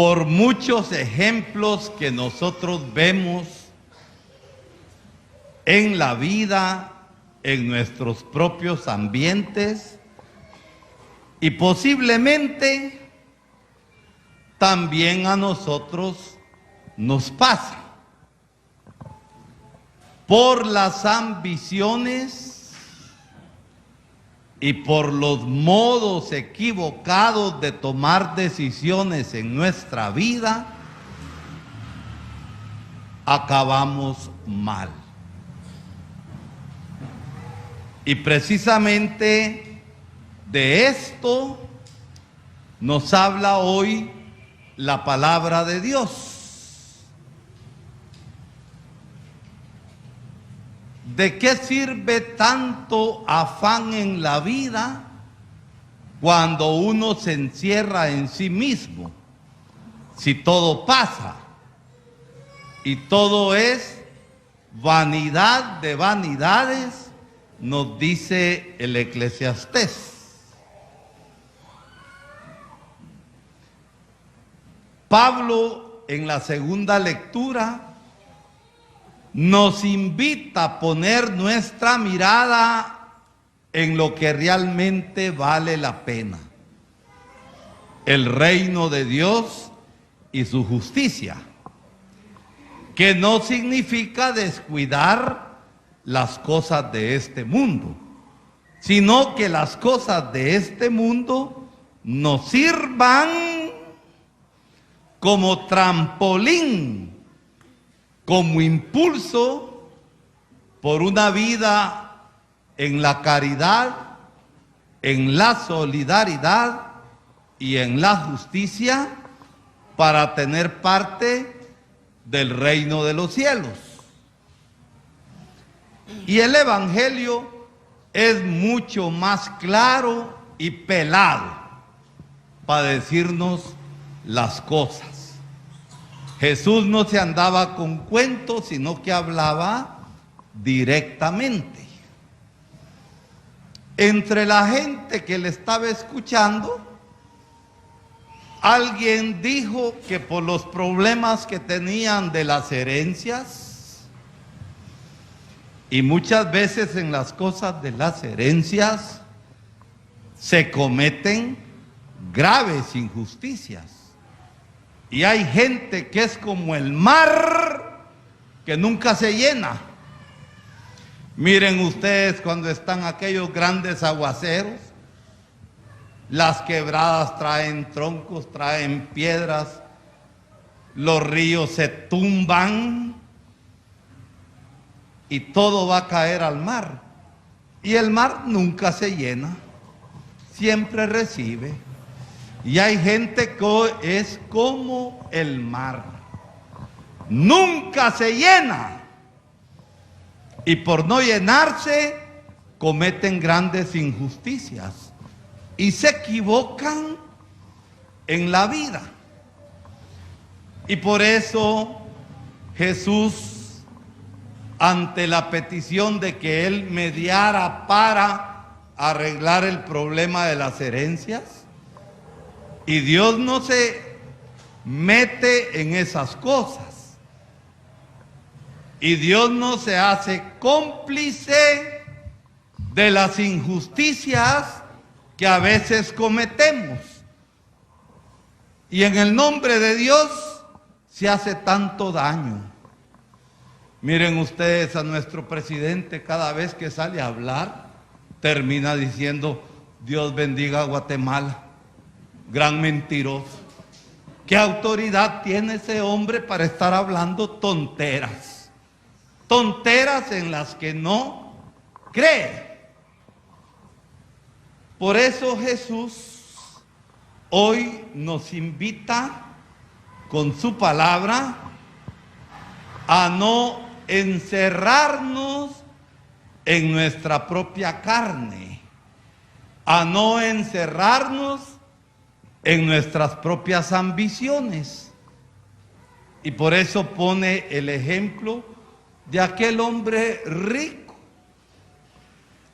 por muchos ejemplos que nosotros vemos en la vida, en nuestros propios ambientes, y posiblemente también a nosotros nos pasa. Por las ambiciones y por los modos equivocados de tomar decisiones en nuestra vida, acabamos mal. Y precisamente de esto nos habla hoy la palabra de Dios. ¿De qué sirve tanto afán en la vida cuando uno se encierra en sí mismo? Si todo pasa y todo es vanidad de vanidades, nos dice el Eclesiastés. Pablo, en la segunda lectura, nos invita a poner nuestra mirada en lo que realmente vale la pena: el reino de Dios y su justicia, que no significa descuidar las cosas de este mundo, sino que las cosas de este mundo nos sirvan como trampolín, como impulso por una vida en la caridad, en la solidaridad y en la justicia, para tener parte del reino de los cielos. Y el Evangelio es mucho más claro y pelado para decirnos las cosas. Jesús no se andaba con cuentos, sino que hablaba directamente. Entre la gente que le estaba escuchando, alguien dijo que por los problemas que tenían de las herencias, y muchas veces en las cosas de las herencias se cometen graves injusticias. Y hay gente que es como el mar, que nunca se llena. Miren ustedes cuando están aquellos grandes aguaceros, las quebradas traen troncos, traen piedras, los ríos se tumban y todo va a caer al mar. Y el mar nunca se llena, siempre recibe. Y hay gente que es como el mar, nunca se llena, y por no llenarse cometen grandes injusticias y se equivocan en la vida. Y por eso Jesús, ante la petición de que Él mediara para arreglar el problema de las herencias, y Dios no se mete en esas cosas, y Dios no se hace cómplice de las injusticias que a veces cometemos, y en el nombre de Dios se hace tanto daño. Miren ustedes a nuestro presidente, cada vez que sale a hablar termina diciendo: Dios bendiga a Guatemala. Gran mentiroso. ¿Qué autoridad tiene ese hombre para estar hablando tonteras? Tonteras en las que no cree. Por eso Jesús hoy nos invita con su palabra a no encerrarnos en nuestra propia carne, a no encerrarnos en nuestras propias ambiciones. Y por eso pone el ejemplo de aquel hombre rico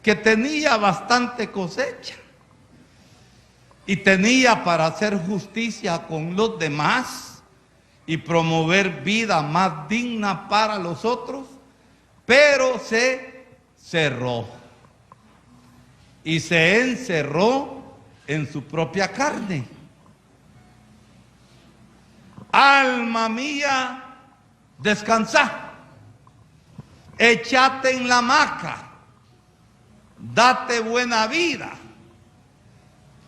que tenía bastante cosecha, y tenía para hacer justicia con los demás y promover vida más digna para los otros, pero se cerró y se encerró en su propia carne. Alma mía, descansa, échate en la hamaca, date buena vida,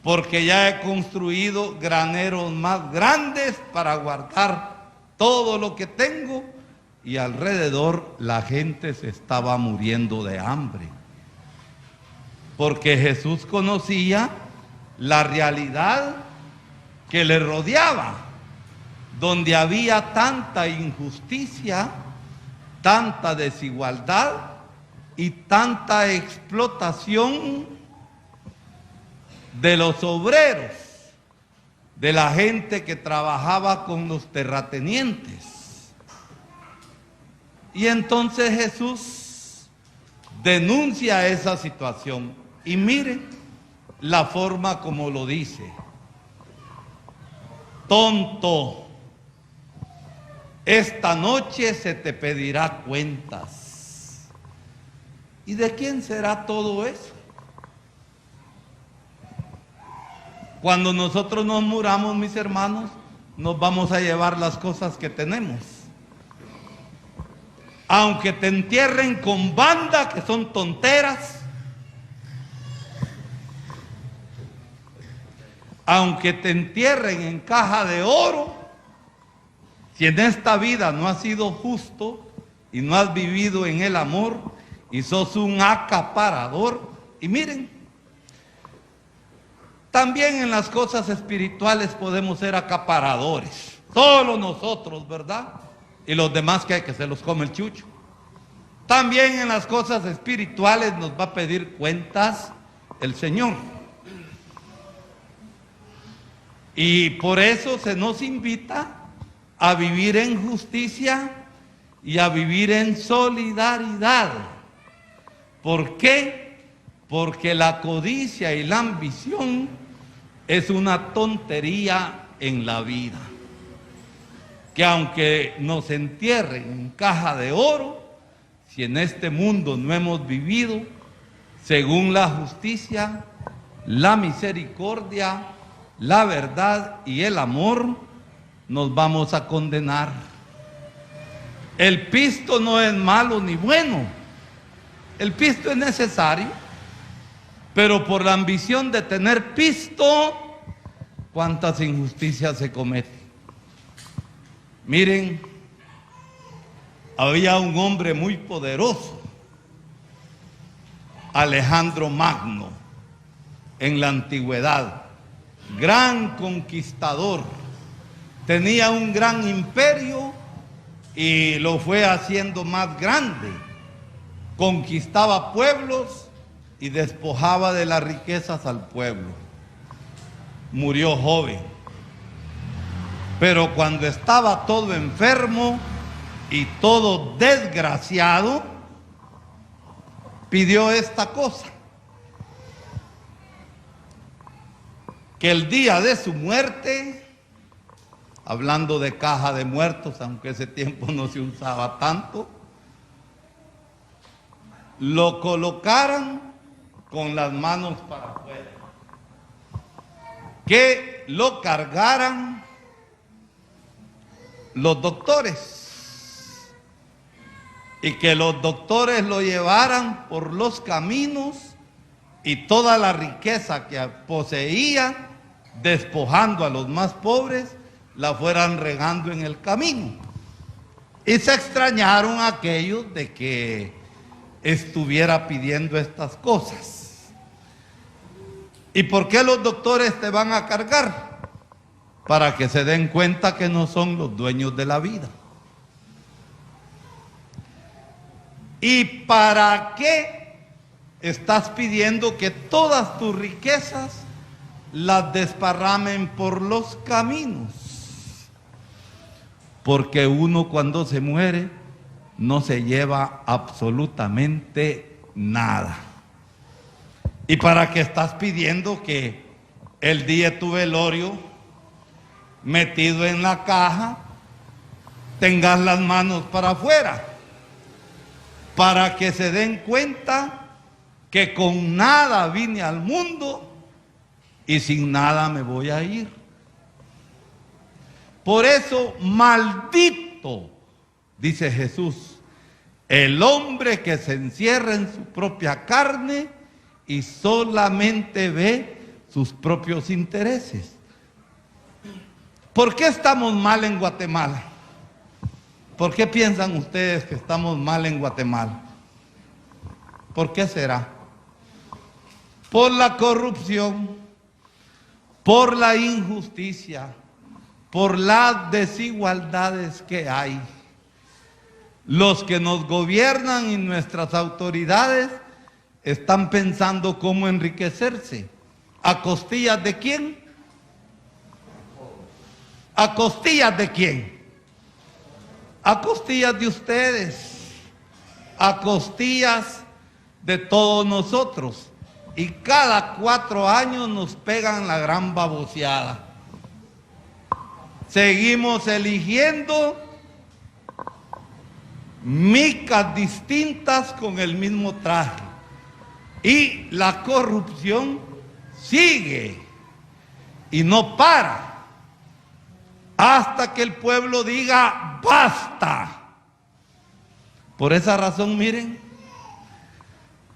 porque ya he construido graneros más grandes para guardar todo lo que tengo, y alrededor la gente se estaba muriendo de hambre. Porque Jesús conocía la realidad que le rodeaba, donde había tanta injusticia, tanta desigualdad y tanta explotación de los obreros, de la gente que trabajaba con los terratenientes. Y entonces Jesús denuncia esa situación. Y mire la forma como lo dice. Tonto, esta noche se te pedirá cuentas. ¿Y de quién será todo eso? Cuando nosotros nos muramos, mis hermanos, nos vamos a llevar las cosas que tenemos. Aunque te entierren con banda, que son tonteras, aunque te entierren en caja de oro, si en esta vida no has sido justo y no has vivido en el amor y sos un acaparador, y miren, también en las cosas espirituales podemos ser acaparadores, solo nosotros, ¿verdad? Y los demás que se los come el chucho. También en las cosas espirituales nos va a pedir cuentas el Señor. Y por eso se nos invita a vivir en justicia y a vivir en solidaridad. ¿Por qué? Porque la codicia y la ambición es una tontería en la vida. Que aunque nos entierren en caja de oro, si en este mundo no hemos vivido según la justicia, la misericordia, la verdad y el amor, nos vamos a condenar. El pisto no es malo ni bueno. El pisto es necesario, pero por la ambición de tener pisto, ¿cuántas injusticias se cometen? Miren, había un hombre muy poderoso, Alejandro Magno, en la antigüedad, gran conquistador, tenía un gran imperio y lo fue haciendo más grande, conquistaba pueblos y despojaba de las riquezas al pueblo. Murió joven. Pero cuando estaba todo enfermo y todo desgraciado, pidió esta cosa: que el día de su muerte, hablando de caja de muertos, aunque ese tiempo no se usaba tanto, lo colocaran con las manos para afuera, que lo cargaran los doctores y que los doctores lo llevaran por los caminos y toda la riqueza que poseía, despojando a los más pobres, la fueran regando en el camino. Y se extrañaron aquellos de que estuviera pidiendo estas cosas. ¿Y por qué los doctores te van a cargar? Para que se den cuenta que no son los dueños de la vida. ¿Y para qué estás pidiendo que todas tus riquezas las desparramen por los caminos? Porque uno cuando se muere no se lleva absolutamente nada. ¿Y para qué estás pidiendo que el día de tu velorio, metido en la caja, tengas las manos para afuera, para que se den cuenta que con nada vine al mundo y sin nada me voy a ir. Por eso, maldito, dice Jesús, el hombre que se encierra en su propia carne y solamente ve sus propios intereses. ¿Por qué estamos mal en Guatemala? ¿Por qué piensan ustedes que estamos mal en Guatemala? ¿Por qué será? Por la corrupción, por la injusticia, por las desigualdades que hay. Los que nos gobiernan y nuestras autoridades están pensando cómo enriquecerse. ¿A costillas de quién? ¿A costillas de quién? A costillas de ustedes, a costillas de todos nosotros. Y cada 4 años nos pegan la gran baboseada. Seguimos eligiendo micas distintas con el mismo traje. Y la corrupción sigue y no para hasta que el pueblo diga basta. Por esa razón, miren,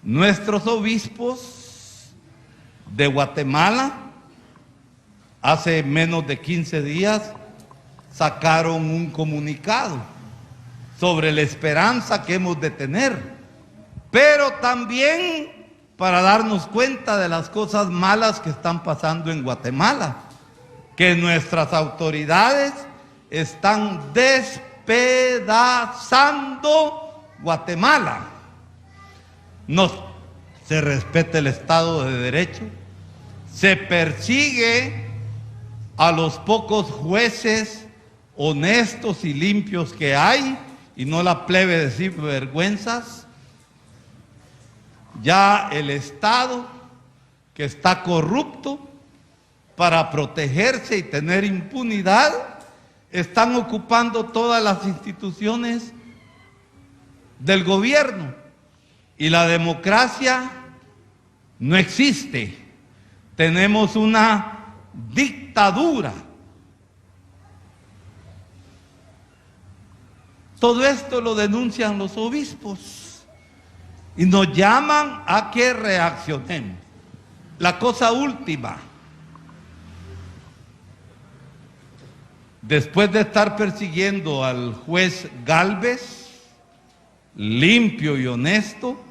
nuestros obispos de Guatemala hace menos de 15 días sacaron un comunicado sobre la esperanza que hemos de tener, pero también para darnos cuenta de las cosas malas que están pasando en Guatemala, que nuestras autoridades están despedazando Guatemala. No se respeta el Estado de Derecho, se persigue a los pocos jueces honestos y limpios que hay, y no la plebe de sinvergüenzas. Ya el Estado, que está corrupto, para protegerse y tener impunidad, están ocupando todas las instituciones del gobierno. Y la democracia no existe. Tenemos una dictadura. Todo esto lo denuncian los obispos y nos llaman a que reaccionemos. La cosa última, después de estar persiguiendo al juez Gálvez, limpio y honesto,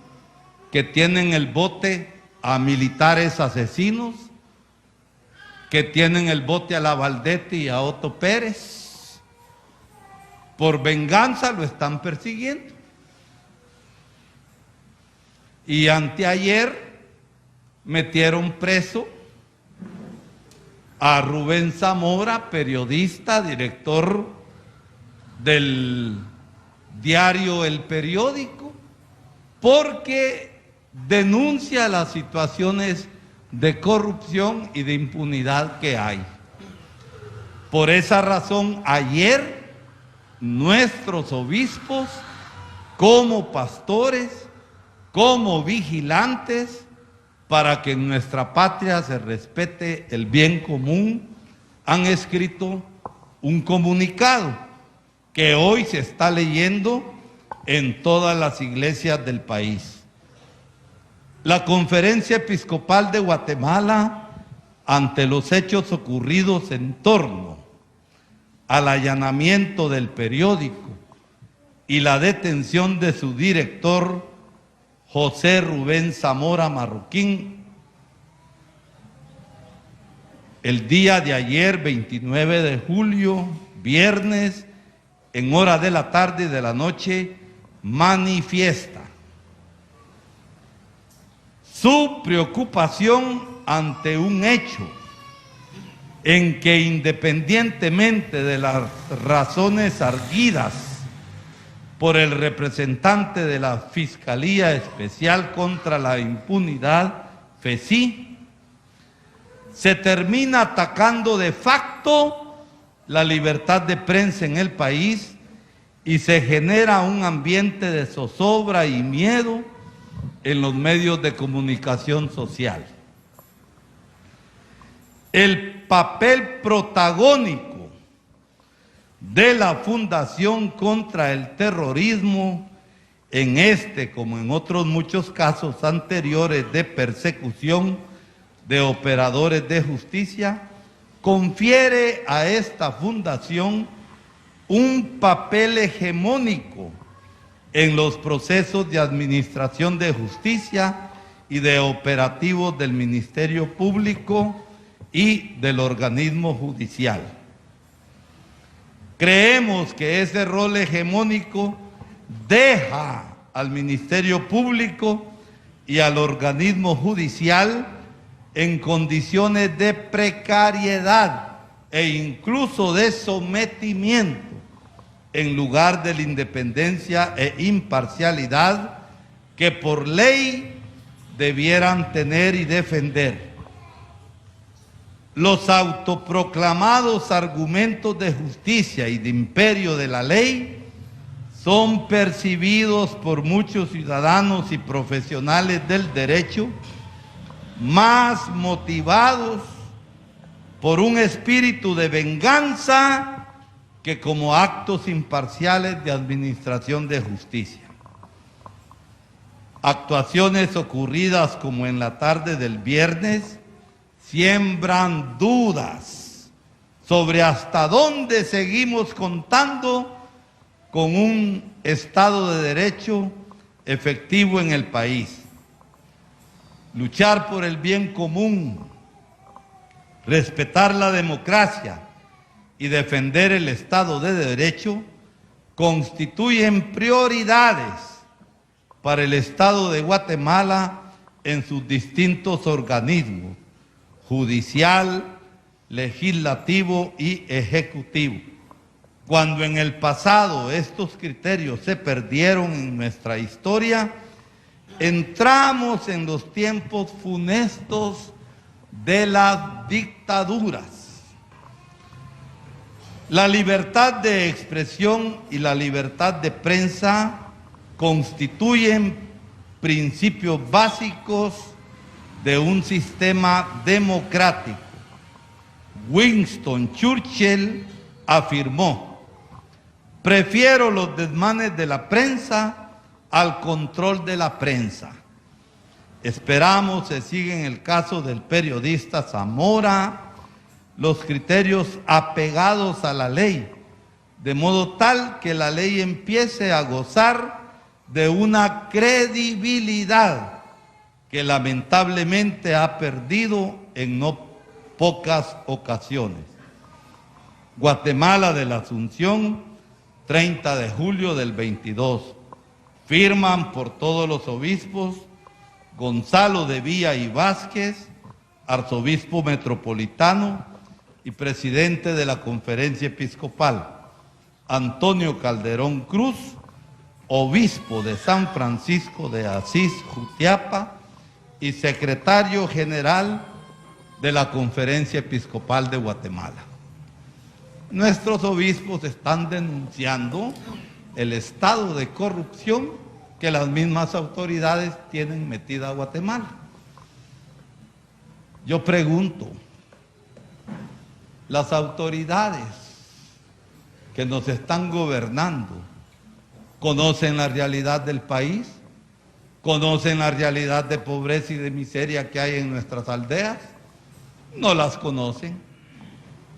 que tienen el bote a militares asesinos, que tienen el bote a Lavaldetti y a Otto Pérez, por venganza lo están persiguiendo. Y anteayer metieron preso a Rubén Zamora, periodista, director del diario El Periódico, porque denuncia las situaciones de corrupción y de impunidad que hay. Por esa razón, ayer nuestros obispos, como pastores, como vigilantes, para que en nuestra patria se respete el bien común, han escrito un comunicado que hoy se está leyendo en todas las iglesias del país. La Conferencia Episcopal de Guatemala, ante los hechos ocurridos en torno al allanamiento del periódico y la detención de su director, José Rubén Zamora Marroquín, el día de ayer, 29 de julio, viernes, en hora de la tarde y de la noche, manifiesta su preocupación ante un hecho en que, independientemente de las razones arguidas por el representante de la Fiscalía Especial contra la Impunidad, FECI, se termina atacando de facto la libertad de prensa en el país y se genera un ambiente de zozobra y miedo en los medios de comunicación social. El papel protagónico de la Fundación contra el Terrorismo en este, como en otros muchos casos anteriores de persecución de operadores de justicia, confiere a esta fundación un papel hegemónico en los procesos de administración de justicia y de operativos del Ministerio Público y del organismo judicial. Creemos que ese rol hegemónico deja al Ministerio Público y al organismo judicial en condiciones de precariedad e incluso de sometimiento, en lugar de la independencia e imparcialidad que por ley debieran tener y defender. Los autoproclamados argumentos de justicia y de imperio de la ley son percibidos por muchos ciudadanos y profesionales del derecho más motivados por un espíritu de venganza que como actos imparciales de administración de justicia. Actuaciones ocurridas como en la tarde del viernes siembran dudas sobre hasta dónde seguimos contando con un Estado de Derecho efectivo en el país. Luchar por el bien común, respetar la democracia y defender el Estado de Derecho constituyen prioridades para el Estado de Guatemala en sus distintos organismos, judicial, legislativo y ejecutivo. Cuando en el pasado estos criterios se perdieron en nuestra historia, entramos en los tiempos funestos de las dictaduras. La libertad de expresión y la libertad de prensa constituyen principios básicos de un sistema democrático. Winston Churchill afirmó: prefiero los desmanes de la prensa al control de la prensa. Esperamos se siga en el caso del periodista Zamora los criterios apegados a la ley, de modo tal que la ley empiece a gozar de una credibilidad que lamentablemente ha perdido en no pocas ocasiones. Guatemala de la Asunción, 30 de julio del 22. Firman por todos los obispos: Gonzalo de Villa y Vázquez, arzobispo metropolitano y presidente de la Conferencia Episcopal; Antonio Calderón Cruz, obispo de San Francisco de Asís, Jutiapa, y secretario general de la Conferencia Episcopal de Guatemala. Nuestros obispos están denunciando el estado de corrupción que las mismas autoridades tienen metida a Guatemala. Yo pregunto, las autoridades que nos están gobernando ¿conocen la realidad del país? ¿Conocen la realidad de pobreza y de miseria que hay en nuestras aldeas? No las conocen.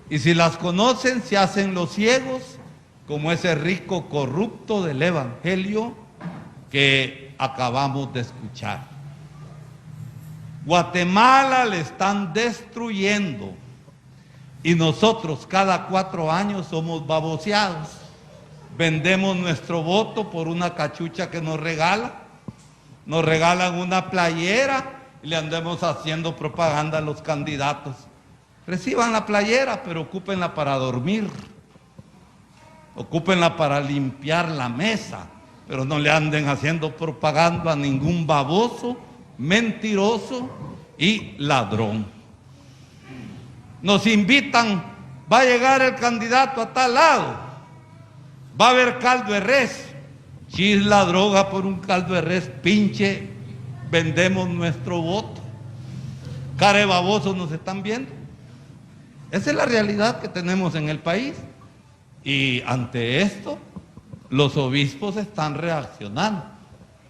Y si las conocen, se hacen los ciegos, como ese rico corrupto del Evangelio que acabamos de escuchar. Guatemala le están destruyendo y nosotros cada 4 años somos baboseados. Vendemos nuestro voto por una cachucha que nos regalan una playera y le andemos haciendo propaganda a los candidatos. Reciban la playera, pero ocúpenla para dormir, ocúpenla para limpiar la mesa, pero no le anden haciendo propaganda a ningún baboso, mentiroso y ladrón. nos invitan, va a llegar el candidato a tal lado, va a haber caldo de res, chis la droga por un caldo de res, pinche, vendemos nuestro voto, carebabosos nos están viendo. Esa es la realidad que tenemos en el país, y ante esto los obispos están reaccionando.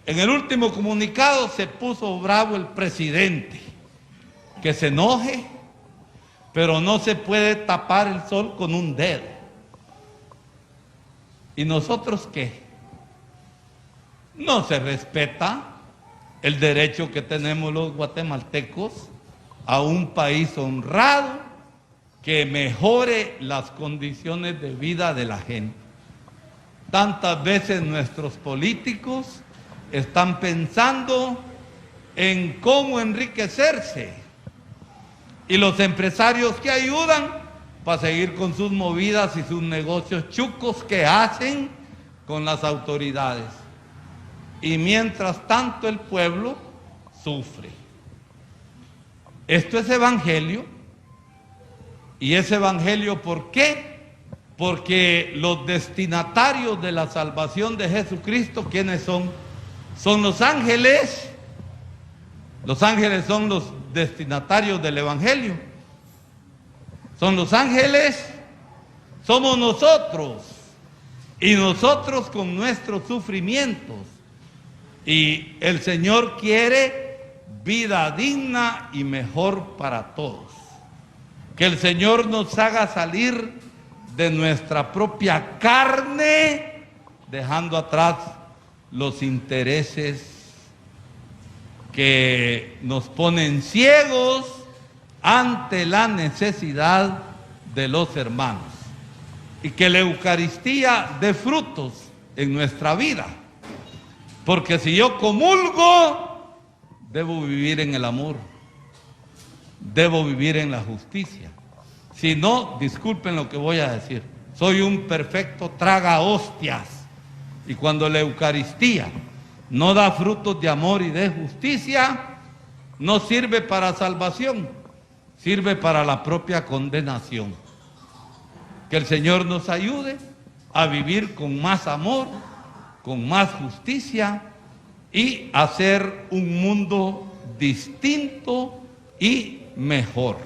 En el último comunicado se puso bravo el presidente, que se enoje, pero no se puede tapar el sol con un dedo. ¿Y nosotros qué? No se respeta el derecho que tenemos los guatemaltecos a un país honrado que mejore las condiciones de vida de la gente. Tantas veces nuestros políticos están pensando en cómo enriquecerse, y los empresarios que ayudan para seguir con sus movidas y sus negocios chucos que hacen con las autoridades. Y mientras tanto el pueblo sufre. Esto es evangelio. ¿Y es evangelio por qué? Porque los destinatarios de la salvación de Jesucristo, ¿quiénes son? Son los ángeles. Los ángeles son los destinatarios del evangelio. Son los ángeles, somos nosotros, y nosotros con nuestros sufrimientos. Y el Señor quiere vida digna y mejor para todos. Que el Señor nos haga salir de nuestra propia carne, dejando atrás los intereses que nos ponen ciegos ante la necesidad de los hermanos. Y que la Eucaristía dé frutos en nuestra vida. Porque si yo comulgo, debo vivir en el amor, debo vivir en la justicia. Si no, disculpen lo que voy a decir, soy un perfecto traga hostias. Y cuando la Eucaristía no da frutos de amor y de justicia, no sirve para salvación, sirve para la propia condenación. Que el Señor nos ayude a vivir con más amor, con más justicia, y hacer un mundo distinto y mejor.